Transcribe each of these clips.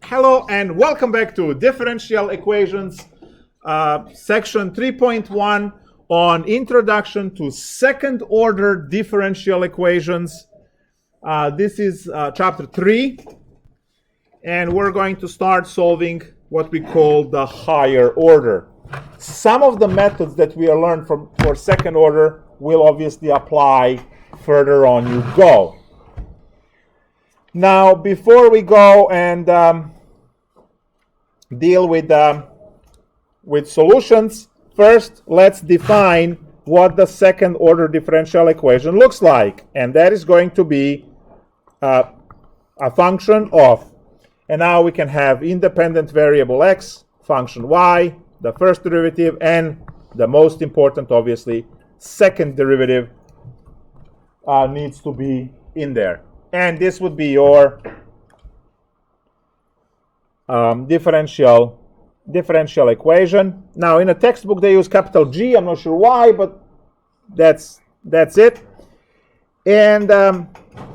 Hello and welcome back to Differential Equations, section 3.1 on Introduction to Second Order Differential Equations. This is chapter 3, and we're going to start solving what we call the higher order. Some of the methods that we learned for second order will obviously apply further on you go. Now, before we go and deal with solutions, first let's define what the second order differential equation looks like, and that is going to be a function of, and now we can have independent variable x, function y, the first derivative, and the most important, obviously, second derivative needs to be in there. And this would be your differential equation. Now, in a textbook, they use capital G. I'm not sure why, but that's it. And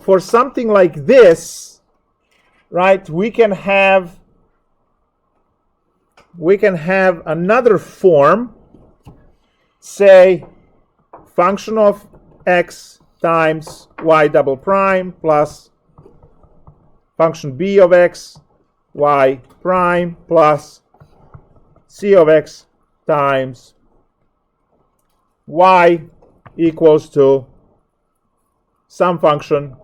for something like this, right, we can have another form, say function of x times y double prime plus function b of x y prime plus c of x times y equals to some function.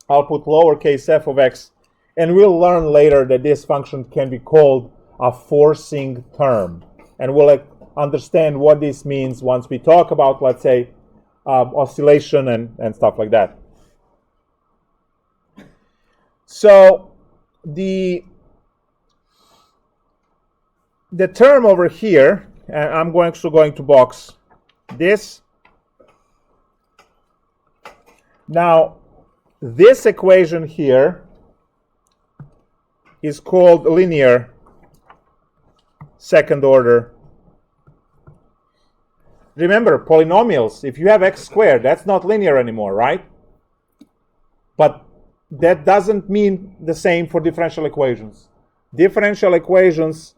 I'll put lowercase f of x, and we'll learn later that this function can be called a forcing term, and we'll understand what this means once we talk about, let's say, oscillation and stuff like that. So the term over here, and I'm going to box this. Now, this equation here is called linear second order. Remember, polynomials, if you have x squared, that's not linear anymore, right? But that doesn't mean the same for differential equations. Differential equations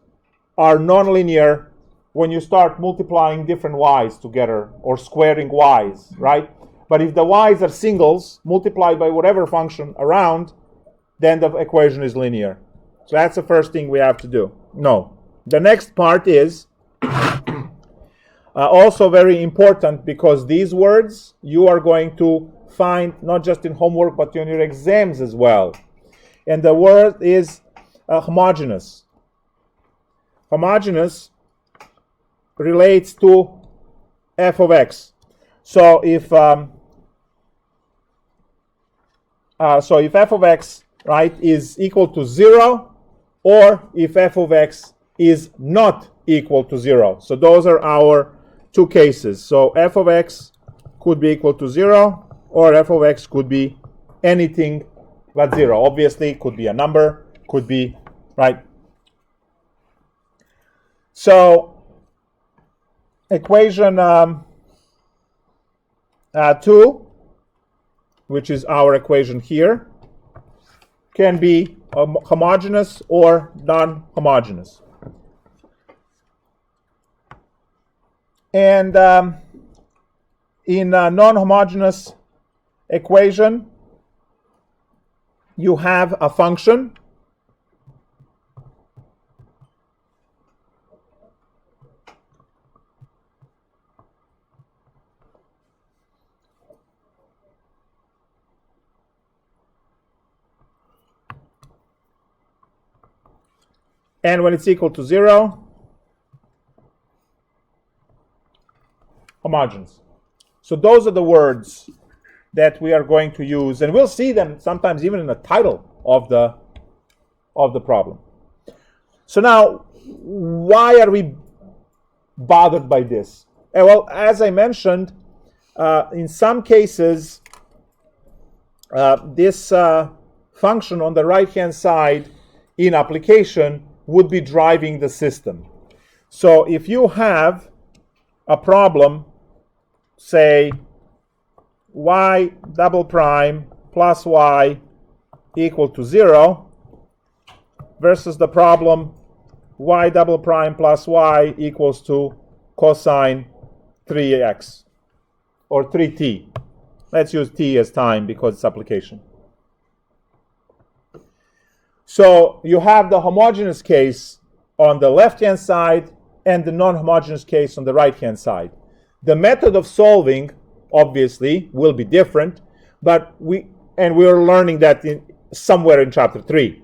are nonlinear when you start multiplying different y's together or squaring y's, right? But if the y's are singles multiplied by whatever function around, then the equation is linear. So that's the first thing we have to do. No. The next part is also very important, because these words you are going to find not just in homework but in your exams as well. And the word is homogeneous. Homogeneous relates to f of x. So if f of x, right, is equal to 0, or if f of x is not equal to 0. So those are our two cases. So f of x could be equal to 0, or f of x could be anything but 0. Obviously, it could be a number, could be, right? So equation 2, which is our equation here, can be homogeneous or non-homogeneous. And in a non-homogeneous equation, you have a function and when it's equal to 0, homogeneous. So those are the words that we are going to use, and we'll see them sometimes even in the title of the problem. So now, why are we bothered by this? Well, as I mentioned, in some cases, this function on the right-hand side in application would be driving the system. So if you have a problem, say y double prime plus y equal to 0, versus the problem y double prime plus y equals to cosine 3x or 3t. Let's use t as time because it's application. So you have the homogeneous case on the left-hand side and the non-homogeneous case on the right-hand side. The method of solving, obviously, will be different, but we're learning that somewhere in chapter 3.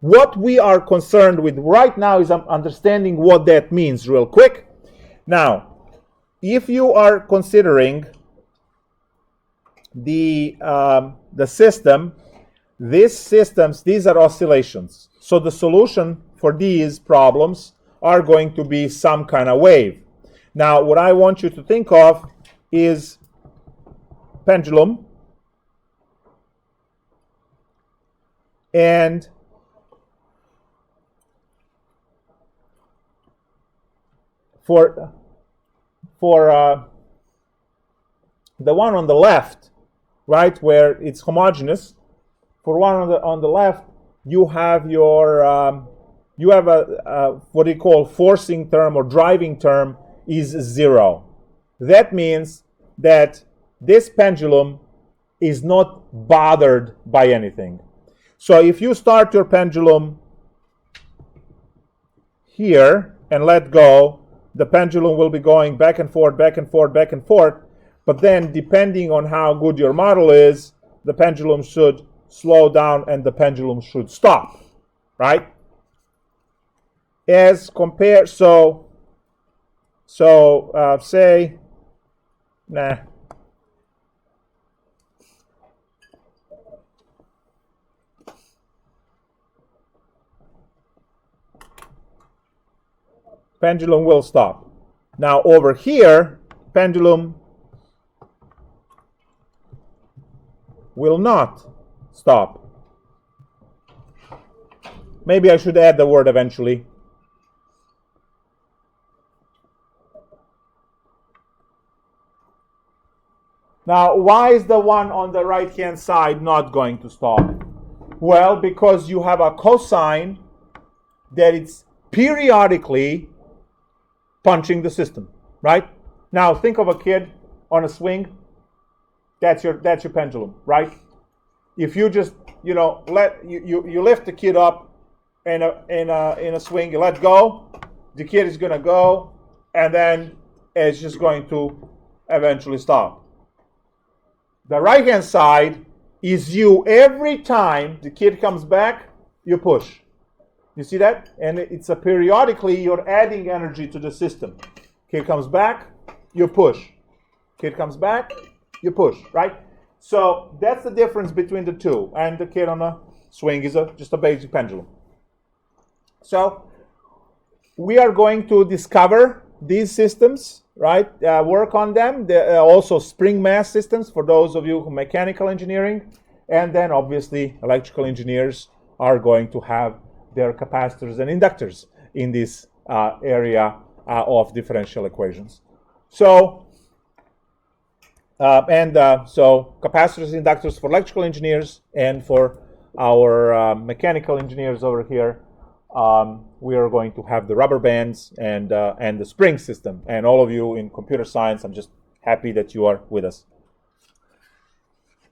What we are concerned with right now is understanding what that means real quick. Now, if you are considering the system, these are oscillations. So the solution for these problems are going to be some kind of wave. Now, what I want you to think of is pendulum, and for the one on the left, right, where it's homogeneous, for one on the left, you have your you have a what you call forcing term or driving term is 0. That means that this pendulum is not bothered by anything. So if you start your pendulum here and let go, the pendulum will be going back and forth, back and forth, back and forth. But then, depending on how good your model is, the pendulum should slow down and the pendulum should stop, right? As compared, say, pendulum will stop. Now over here, pendulum will not stop. Maybe I should add the word eventually. Now, why is the one on the right-hand side not going to stop? Well, because you have a cosine that it's periodically punching the system, right? Now, think of a kid on a swing. That's your pendulum, right? If you just, let you lift the kid up in a swing, you let go, the kid is going to go, and then it's just going to eventually stop. The right-hand side is you. Every time the kid comes back, you push. You see that? And it's periodically you're adding energy to the system. Kid comes back, you push. Kid comes back, you push, right? So that's the difference between the two. And the kid on a swing is just a basic pendulum. So we are going to discover these systems, right? Work on them. There are also spring mass systems for those of you who are mechanical engineering. And then obviously electrical engineers are going to have their capacitors and inductors in this area of differential equations. So, so capacitors and inductors for electrical engineers, and for our mechanical engineers over here, we are going to have the rubber bands and the spring system. And all of you in computer science, I'm just happy that you are with us.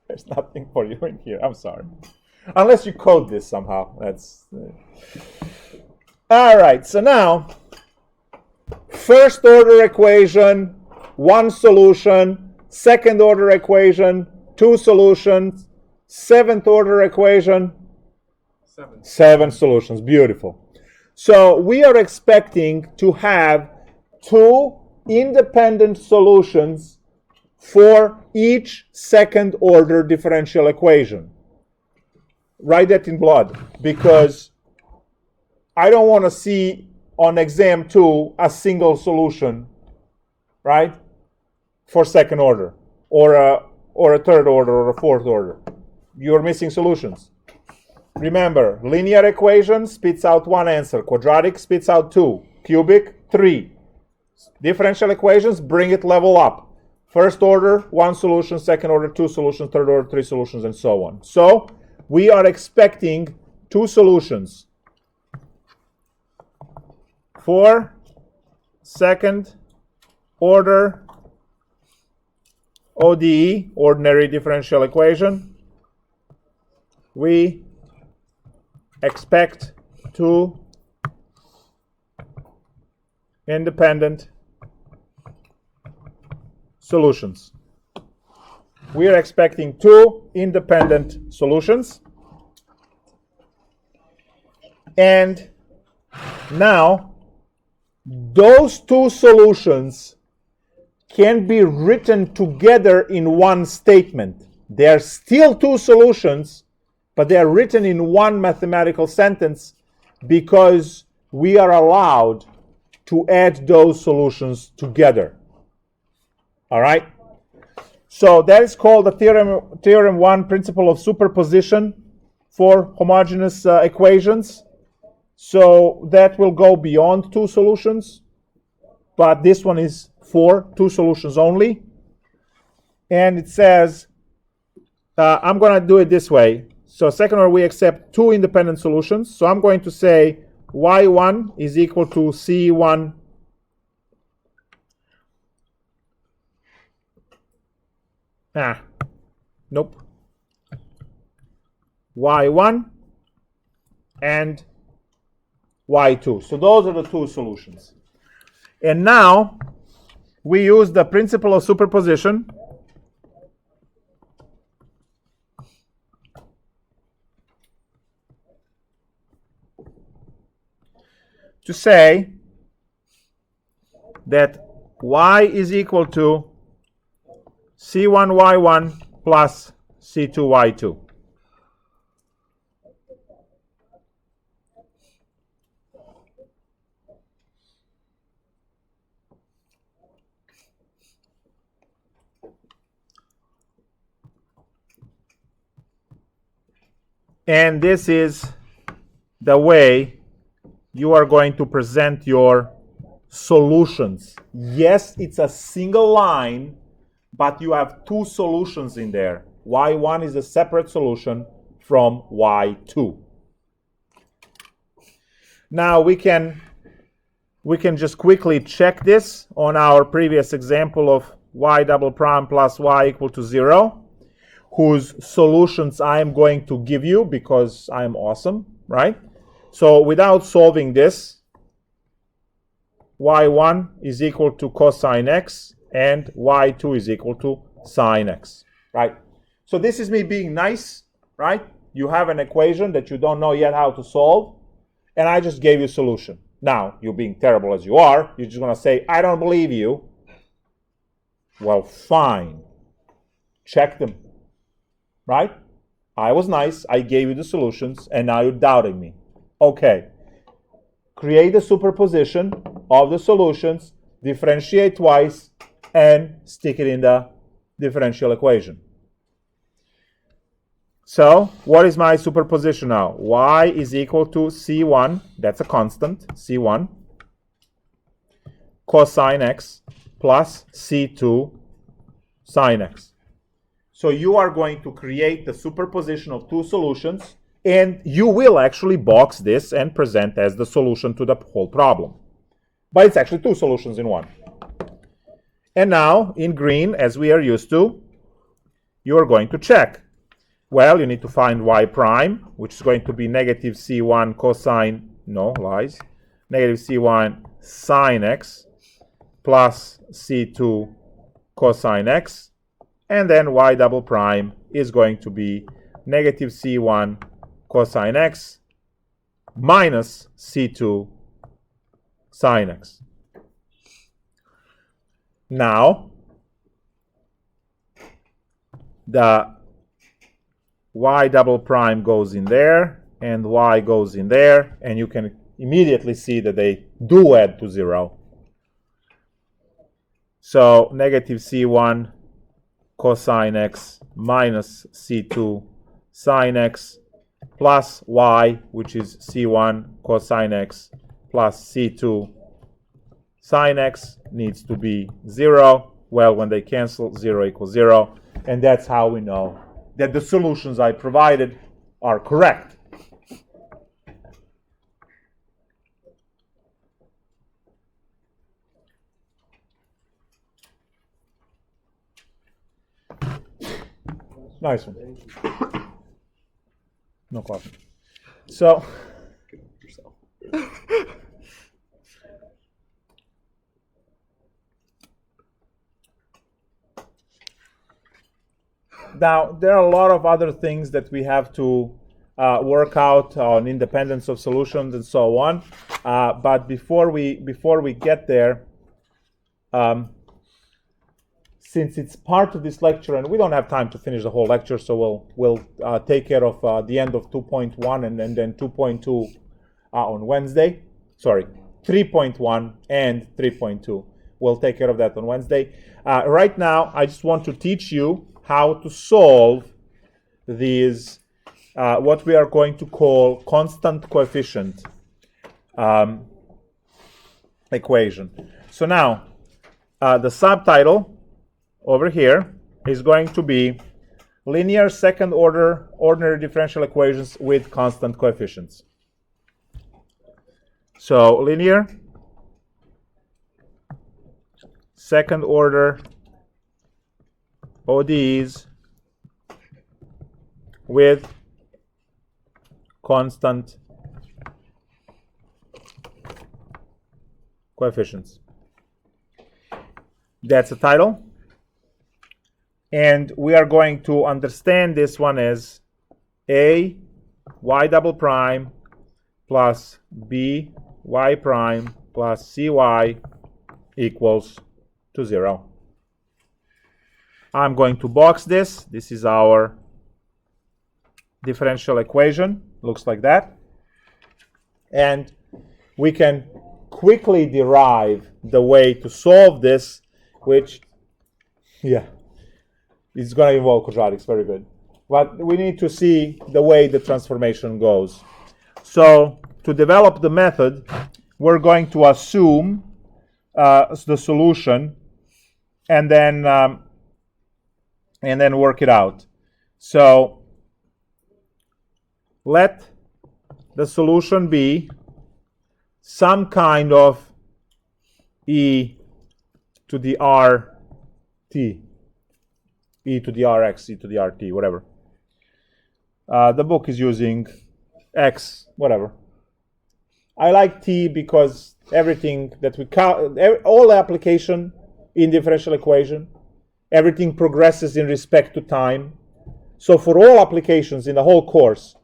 There's nothing for you in here. I'm sorry. Unless you code this somehow. That's all right. So now, first order equation, one solution. Second order equation, two solutions. Seventh order equation, seven solutions. Beautiful. So we are expecting to have two independent solutions for each second order differential equation. Write that in blood, because I don't want to see on exam 2 a single solution, right, for second order, or a third order, or a fourth order. You're missing solutions. Remember, linear equation spits out one answer, quadratic spits out 2, cubic 3. Differential equations bring it level up. First order, one solution, second order, two solutions, third order, three solutions, and so on. So we are expecting two solutions for second order ODE, ordinary differential equation, we expect two independent solutions. We are expecting two independent solutions. And now, those two solutions can be written together in one statement. They are still two solutions, but they are written in one mathematical sentence because we are allowed to add those solutions together. All right? So that is called the theorem 1 principle of superposition for homogeneous equations. So that will go beyond two solutions, but this one is for two solutions only. And it says, I'm going to do it this way. So second order, we accept two independent solutions. So I'm going to say y1 is equal to c1 y1 and y2. So those are the two solutions. And now we use the principle of superposition to say that y is equal to c1y1 plus c2y2. And this is the way you are going to present your solutions. Yes, it's a single line, but you have two solutions in there. y1 is a separate solution from y2. Now we can just quickly check this on our previous example of y double prime plus y equal to 0, whose solutions I am going to give you because I am awesome, right? So without solving this, y1 is equal to cosine x and y2 is equal to sine x, right? So this is me being nice, right? You have an equation that you don't know yet how to solve, and I just gave you a solution. Now, you being terrible as you are, you're just going to say, I don't believe you. Well, fine. Check them, right? I was nice, I gave you the solutions, and now you're doubting me. Okay. Create a superposition of the solutions, differentiate twice, and stick it in the differential equation. So, what is my superposition now? Y is equal to C1, that's a constant, C1, cosine x plus C2 sine x. So you are going to create the superposition of two solutions, and you will actually box this and present as the solution to the whole problem. But it's actually two solutions in one. And now, in green, as we are used to, you are going to check. Well, you need to find y prime, which is going to be negative c1 cosine, no, lies, negative c1 sine x plus c2 cosine x. And then y double prime is going to be negative c1 cosine x minus c2 sine x. Now, the y double prime goes in there, and y goes in there, and you can immediately see that they do add to 0. So, negative c1 cosine x minus c2 sine x plus y, which is c1 cosine x plus c2 sine x, needs to be 0. Well, when they cancel, 0 equals 0. And that's how we know that the solutions I provided are correct. Nice one. No coffee. So, now there are a lot of other things that we have to work out on independence of solutions and so on. But before we get there, since it's part of this lecture, and we don't have time to finish the whole lecture, so we'll take care of the end of 2.1 and then 2.2 on Wednesday. Sorry, 3.1 and 3.2. We'll take care of that on Wednesday. Right now, I just want to teach you how to solve these, what we are going to call constant coefficient equation. So now, the subtitle over here is going to be linear second order ordinary differential equations with constant coefficients. So linear second order ODEs with constant coefficients. That's the title. And we are going to understand this one as A y double prime plus B y prime plus CY equals to 0. I'm going to box this. This is our differential equation. Looks like that. And we can quickly derive the way to solve this, which, yeah, it's going to involve quadratics. Very good. But we need to see the way the transformation goes. So to develop the method, we're going to assume the solution and then work it out. So let the solution be some kind of e to the RT, e to the Rx, e to the RT, whatever. The book is using X, whatever. I like T because everything that we count, all application in differential equation, everything progresses in respect to time. So for all applications in the whole course,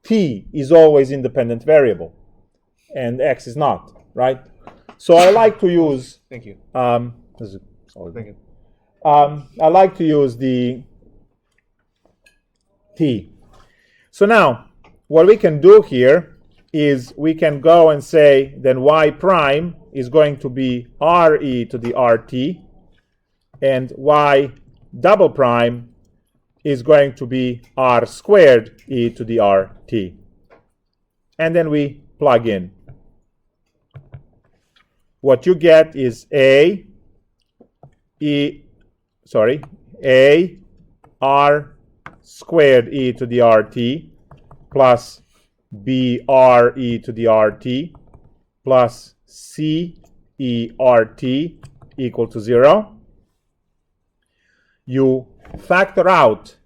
T is always independent variable, and X is not, right? So I like to use. Thank you. Thank you. I like to use the T. So now, what we can do here is we can go and say then y prime is going to be RE to the RT, and y double prime is going to be R squared e to the RT. And then we plug in. What you get is A R squared e to the RT plus BR e to the RT plus C E RT equal to 0. You factor out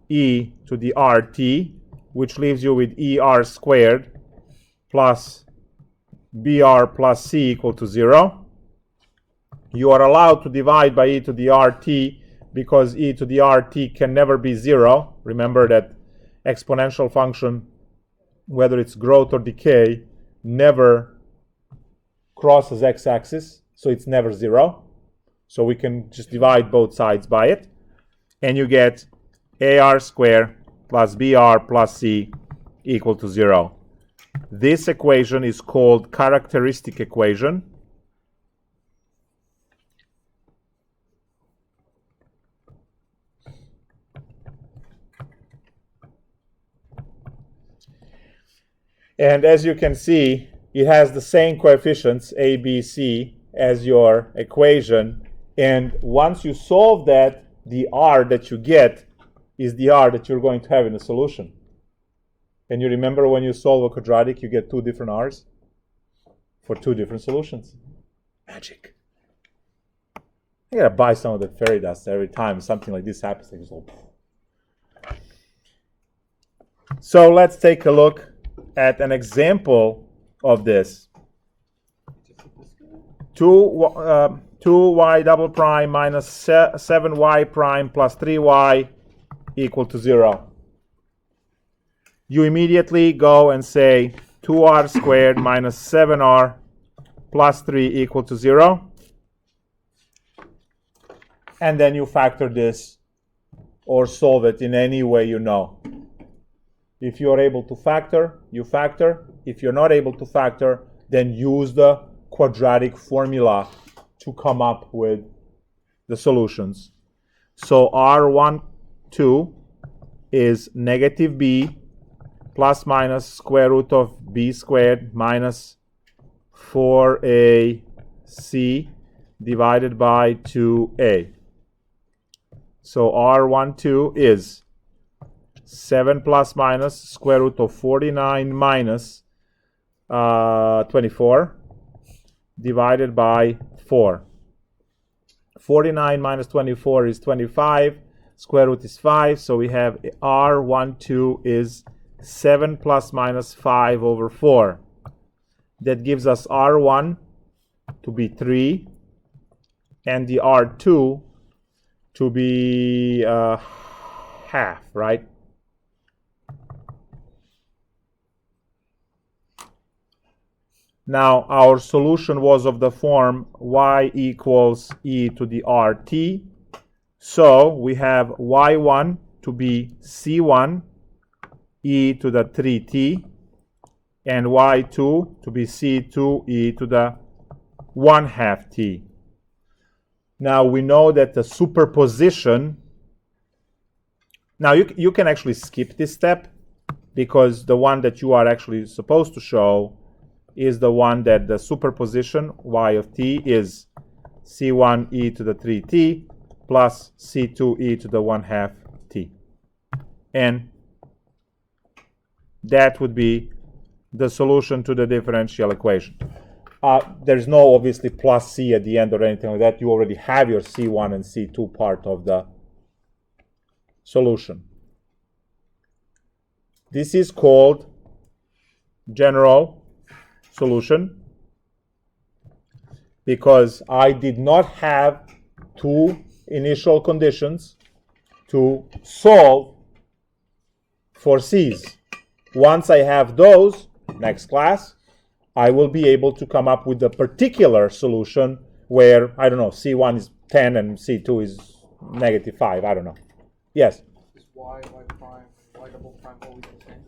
e to the RT, which leaves you with ER squared plus BR plus C equal to 0. You are allowed to divide by e to the RT because e to the RT can never be 0. Remember that exponential function, whether it's growth or decay, never crosses x-axis, so it's never 0. So we can just divide both sides by it, and you get AR squared plus BR plus C equal to 0. This equation is called characteristic equation. And as you can see, it has the same coefficients, A, B, C, as your equation. And once you solve that, the R that you get is the R that you're going to have in the solution. And you remember when you solve a quadratic, you get two different R's for two different solutions. Magic. I gotta buy some of the fairy dust every time something like this happens. Like, oh, So let's take a look at an example of this. 2y double prime minus 7y prime plus 3y equal to 0. You immediately go and say 2r squared minus 7r plus 3 equal to 0. And then you factor this or solve it in any way you know. If you're able to factor, you factor. If you're not able to factor, then use the quadratic formula to come up with the solutions. So R1, 2 is negative b plus minus square root of b squared minus 4ac divided by 2a. So R1, 2 is 7 plus minus square root of 49 minus 24 divided by 4. 49 minus 24 is 25. Square root is 5. So we have R1, 2 is 7 plus minus 5 over 4. That gives us R1 to be 3 and the R2 to be half, right? Now our solution was of the form y equals e to the RT. So we have y1 to be c1 e to the 3t and y2 to be c2 e to the 1/2 t. Now we know that the superposition, now you can actually skip this step because the one that you are actually supposed to show is the one that the superposition y of t is c1 e to the 3t plus c2 e to the 1/2 t. And that would be the solution to the differential equation. There's no obviously plus c at the end or anything like that. You already have your c1 and c2 part of the solution. This is called general solution because I did not have two initial conditions to solve for c's. Once I have those, next class, I will be able to come up with a particular solution where, I don't know, c1 is 10 and c2 is -5. I don't know. Yes? Is y prime, y double prime always the same?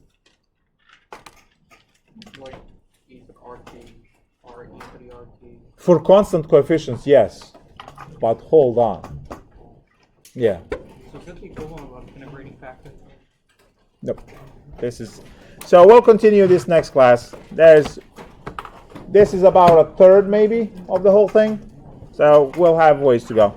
Like e to the RT, or e to the RT? For constant coefficients, yes. But hold on. Yeah. So is that the equivalent of an integrating factor? Nope. This is... So we'll continue this next class. This is about a third, maybe, of the whole thing. So we'll have ways to go.